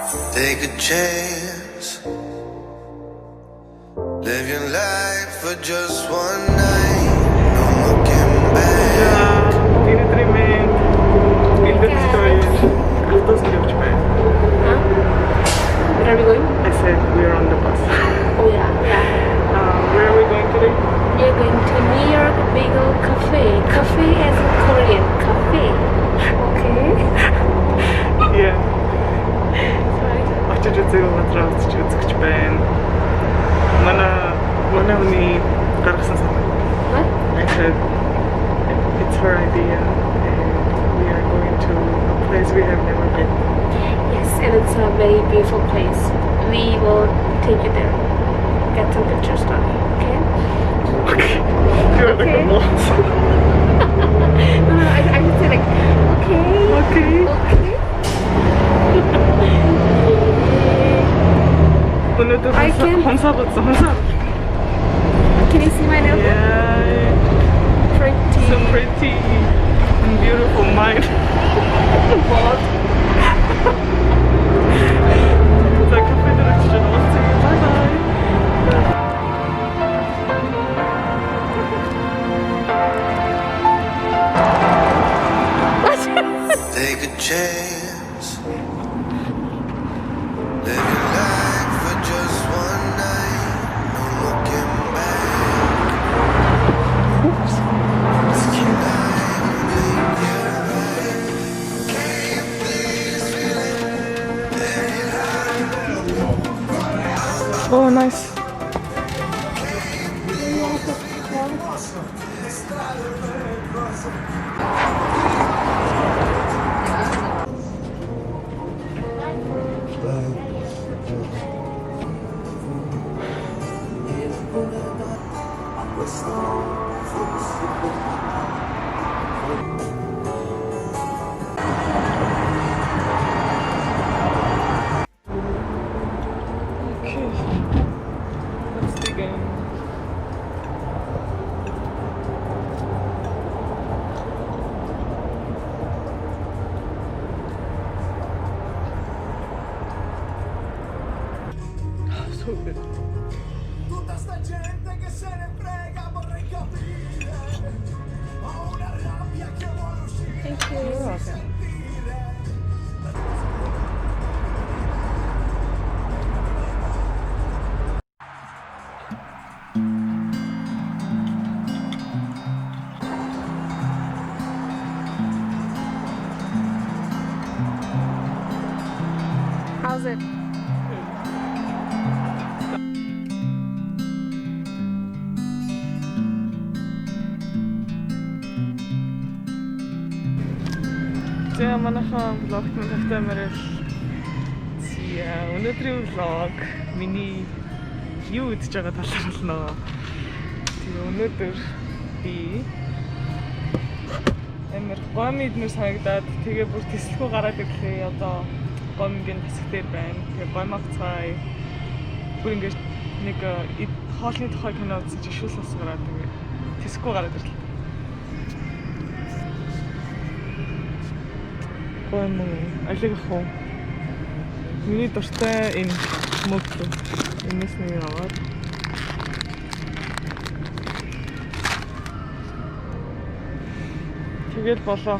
Take a chance. Live your life for just one night. No looking back. Tinitrimend. Билдэж story. Автос явж байна. Huh? Where are we going? I said we're on the bus. Oh yeah. Where are we going today? We are going to New York Bagel Cafe. Cafe as in Korean. Cafe. Okay. Yeah. Sorry. Очиж үзээ матраа очиж үзэж байна. Манай хүний гаргасан санаа. What? I said it's her idea and we are going to a place we have never been. Yes, and it's a very beautiful place. We will take you there. Get some pictures done. Okay? You're like Okay. a boss. No, I just say like, okay. Okay. Okay. Өнөөдөр I can- хонсоо бодсон хонсоо. Can you see my nail? Yeah. Pretty. So pretty and beautiful mind. What? За кафе дээр очиж уулзъя. Bye bye. Take a chance. Live your life for just one night. No looking back. This life will make you right. Can you please feel it? Oh, nice. Okay. Let's dig in. So good. Tutta sta gente che se ne frega vorrei capire. Ho una rabbia che vuole uscire. Thank you. You're welcome. How's it? За манайхан влогт мань тавтай мэрэл. За өнөөдрийн влог миний юу идэж байгаа талаар болно. Тэгээ өнөөдөр би амар гом идмэр санагдаад тэгээ бүр тэслэхүү гараад ирлээ. Одоо гомгийн тасаг дээр байна. Тэгээ гомогцгай бүр ингэж нэг хоолны тухай кино үзэж ишүүл сонсгораад тэгээ тэсэхгүй гараад ирлээ. Гом алиг хоо. Миний дуртай энэ мөглөө. Энэс нэг аваад. Тэгэл болоо.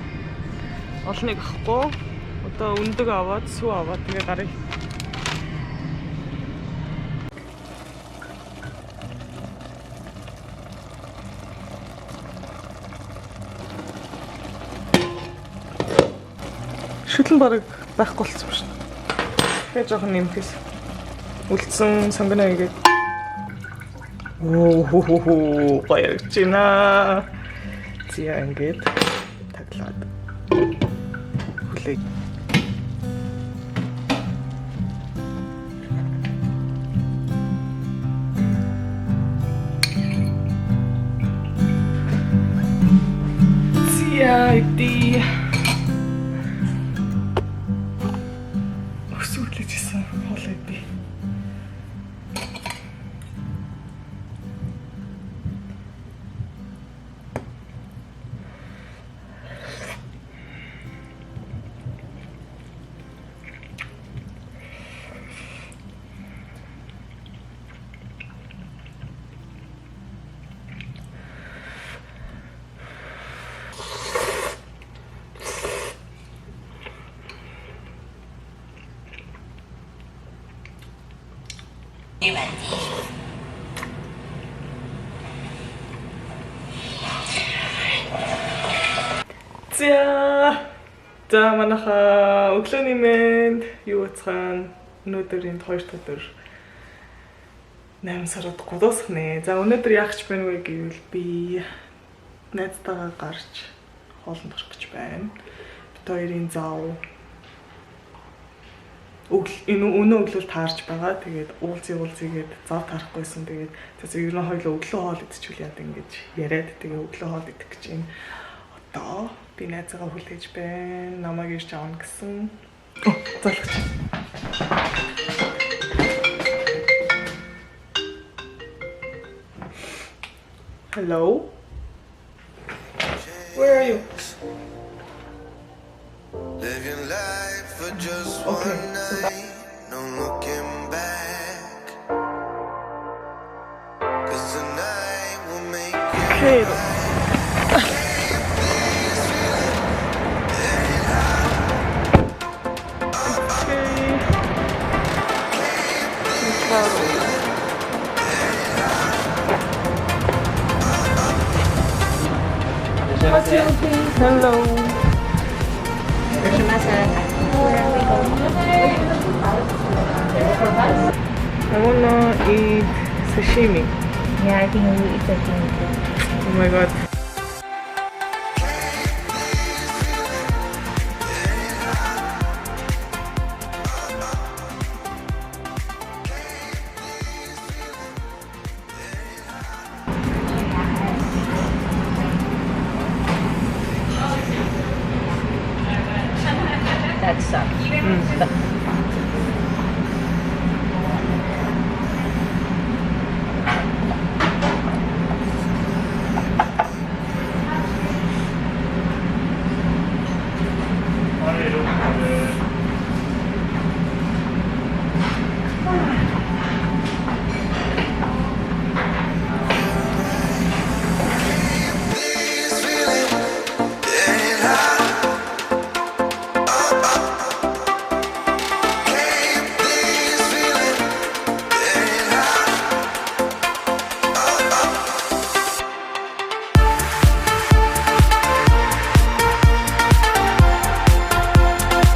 Олныг ахгүй. Одоо өндөг аваад, сүү аваад тэгээ гарыг. Шүтлэн бараг байхгүй болсон юм шиг. Тэгээ жоохон нэмэхээс үлдсэн сонгоно игээд. Оо гоё чина. Зя ингээд таглаад. Хүлээ. Зя иди. Өсвөлжсэн хоол иди. За манайха өглөөний мэнд юу уцгаана. Өнөөдрийн 2 дахь өдөр 8 сард 3 дуусах нэ. За өнөөдөр яах гэж байна вэ гэвэл би найзтайгаа гарч хоолнд орох гэж байна. Бид хоёрын зав өнөө өглөө таарч байгаа. Тэгээд уулзъя зав таарахгүйсэн. Тэгээд ер нь хоёул өглөө хоол идчихвэл яа ингэж яриад тэгээд өглөө хоол идэх гэж юм. Одоо би найзаагаа хүлээж байна. Намайг ирж авна гэсэн. Залгаж. Hello? Where are you? Living life for just Okay, one night, no looking back. 'Cause tonight will make it Okay. Hello. I wanna eat sashimi. Yeah, I think we eat sashimi too. Oh my god. That sucks.